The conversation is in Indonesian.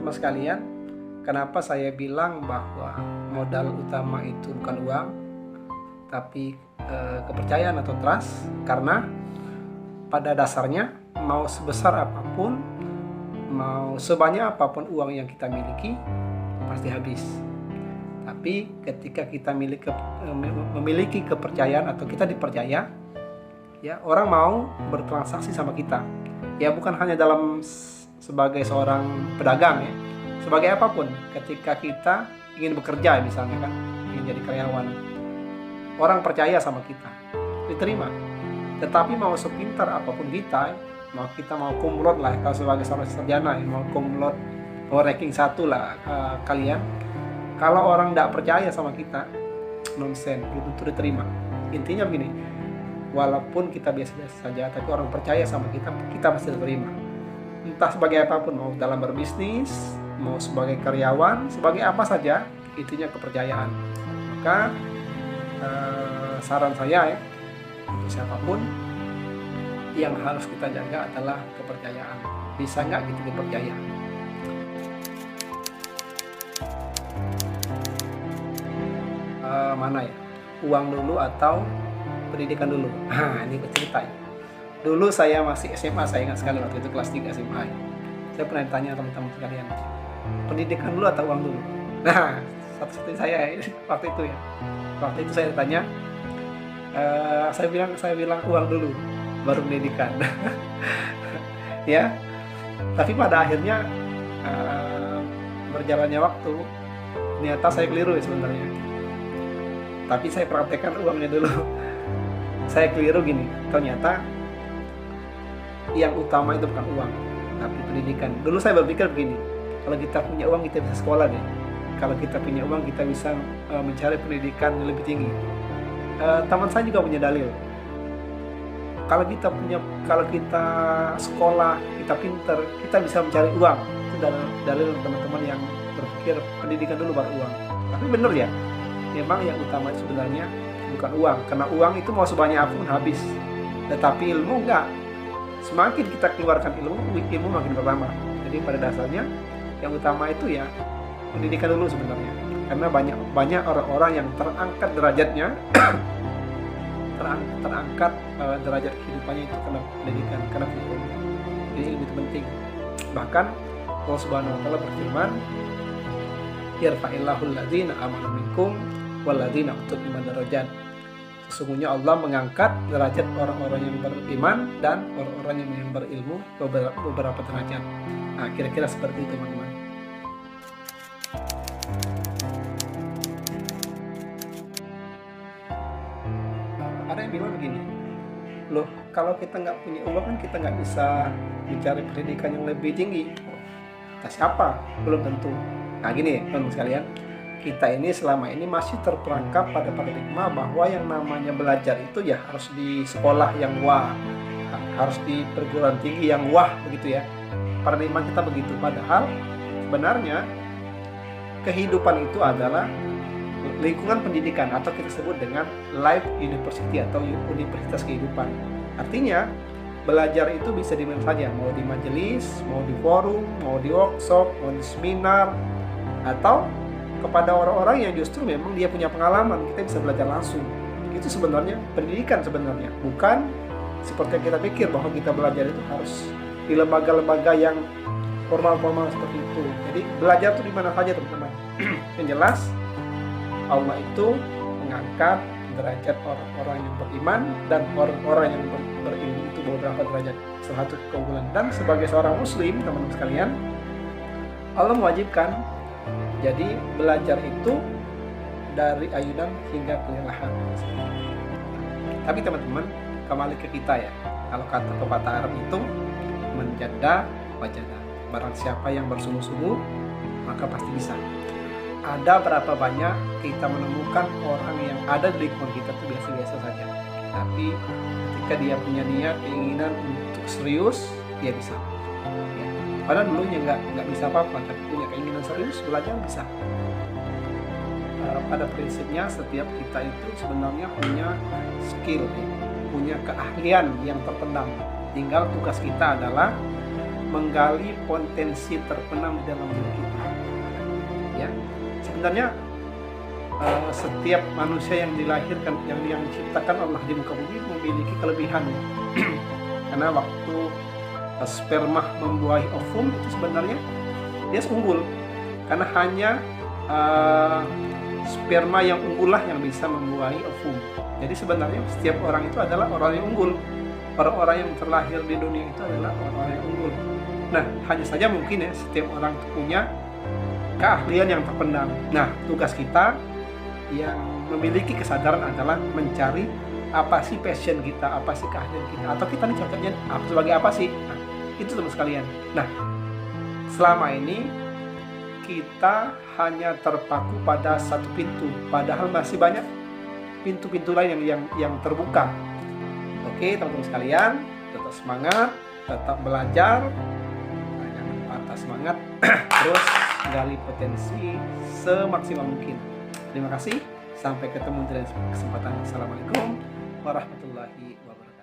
teman-teman sekalian, kenapa saya bilang bahwa modal utama itu bukan uang, tapi kepercayaan atau trust? Karena pada dasarnya mau sebesar apapun, mau sebanyak apapun uang yang kita miliki, pasti habis. Tapi ketika kita memiliki kepercayaan atau kita dipercaya, ya orang mau bertransaksi sama kita. Ya bukan hanya dalam sebagai seorang pedagang ya, sebagai apapun. Ketika kita ingin bekerja misalnya kan, ingin jadi karyawan, orang percaya sama kita, diterima. Tetapi mau sepintar apapun kita mau kumlot lah, kalau sebagai seorang sarjana mau kumlot, mau ranking 1 lah kalian, kalau orang tidak percaya sama kita, nonsen, belum tentu diterima. Intinya begini, walaupun kita biasa-biasa saja, tapi orang percaya sama kita pasti diterima. Entah sebagai apapun, mau dalam berbisnis, mau sebagai karyawan, sebagai apa saja, intinya kepercayaan. Maka saran saya ya, untuk siapapun, yang harus kita jaga adalah kepercayaan. Bisa nggak kita dipercaya? Mana ya? Uang dulu atau pendidikan dulu? Nah, ini cerita ya. Dulu saya masih SMA, saya ingat sekali waktu itu kelas 3 SMA. Saya pernah ditanya teman-teman sekalian, pendidikan dulu atau uang dulu? Nah, satu-satunya saya waktu itu ya. Waktu itu saya ditanya, saya bilang uang dulu, baru pendidikan. Ya, tapi pada akhirnya berjalannya waktu, ternyata saya keliru ya sebenarnya. Tapi saya praktekkan uangnya dulu. Saya keliru gini, ternyata yang utama itu bukan uang, tapi pendidikan. Dulu saya berpikir begini, kalau kita punya uang kita bisa sekolah deh. Kalau kita punya uang kita bisa mencari pendidikan yang lebih tinggi. Teman saya juga punya dalil. Kalau kita sekolah, kita pinter, kita bisa mencari uang. Itu dalil teman-teman yang berpikir pendidikan dulu baru uang. Tapi benar ya, memang yang utama sebenarnya bukan uang, karena uang itu mau sebanyak apapun habis. Tetapi ilmu enggak. Semakin kita keluarkan ilmu makin bertambah. Jadi pada dasarnya yang utama itu ya pendidikan dulu sebenarnya. Karena banyak orang-orang yang terangkat derajatnya, terangkat derajat kehidupannya itu karena pendidikan, karena ilmu. Jadi ilmu itu penting. Bahkan Allah Subhanahu wa taala berfirman, "Yarfa'illahu alladziina aamanu minkum walladzina utul ilma darajat." Sesungguhnya Allah mengangkat derajat orang-orang yang beriman dan orang-orang yang berilmu beberapa derajat. Nah, kira-kira seperti itu teman-teman. Ada yang bilang begini, loh kalau kita nggak punya uang kan kita nggak bisa mencari pendidikan yang lebih tinggi. Nah, siapa? Belum tentu. Nah gini teman-teman sekalian, kita ini selama ini masih terperangkap pada paradigma bahwa yang namanya belajar itu ya harus di sekolah yang wah, harus di perguruan tinggi yang wah, begitu ya. Paradigma kita begitu, padahal sebenarnya kehidupan itu adalah lingkungan pendidikan atau kita sebut dengan life university atau universitas kehidupan. Artinya belajar itu bisa di mana saja, mau di majelis, mau di forum, mau di workshop, mau di seminar, atau kepada orang-orang yang justru memang dia punya pengalaman, kita bisa belajar langsung. Itu sebenarnya pendidikan sebenarnya, bukan seperti yang kita pikir bahwa kita belajar itu harus di lembaga-lembaga yang formal-formal seperti itu. Jadi belajar itu di mana saja teman-teman. Yang jelas Allah itu mengangkat derajat orang-orang yang beriman dan orang-orang yang berilmu itu beberapa derajat, salah satu keunggulan. Dan sebagai seorang muslim teman-teman sekalian, Allah mewajibkan. Jadi belajar itu dari ayunan hingga kelelahan. Tapi teman-teman, kembali ke kita ya. Kalau kata pepatah Arab itu menjada wajada. Barang siapa yang bersungguh-sungguh maka pasti bisa. Ada berapa banyak kita menemukan orang yang ada di lingkungan kita itu biasa-biasa saja. Tapi ketika dia punya niat, keinginan untuk serius, dia bisa. Padahal dulunya nggak bisa apa-apa, tapi punya keinginan serius, belajar bisa. Pada prinsipnya setiap kita itu sebenarnya punya skill, punya keahlian yang terpendam. Tinggal tugas kita adalah menggali potensi terpendam di dalam diri kita. Ya, sebenarnya setiap manusia yang dilahirkan, yang diciptakan Allah di muka bumi memiliki kelebihan. Karena waktu sperma membuahi ovum itu sebenarnya dia unggul, karena hanya sperma yang unggul lah yang bisa membuahi ovum. Jadi sebenarnya setiap orang itu adalah orang yang unggul. Orang-orang yang terlahir di dunia itu adalah orang-orang yang unggul. Nah, hanya saja mungkin ya setiap orang punya keahlian yang terpendam. Nah, tugas kita yang memiliki kesadaran adalah mencari apa sih passion kita, apa sih keahlian kita, atau kita nih cocoknya sebagai apa sih. Nah, itu teman sekalian. Nah, selama ini kita hanya terpaku pada satu pintu, padahal masih banyak pintu-pintu lain yang terbuka. Oke, teman-teman sekalian, tetap semangat, tetap belajar, jangan patah semangat, terus gali potensi semaksimal mungkin. Terima kasih, sampai ketemu di lain kesempatan. Assalamualaikum warahmatullahi wabarakatuh.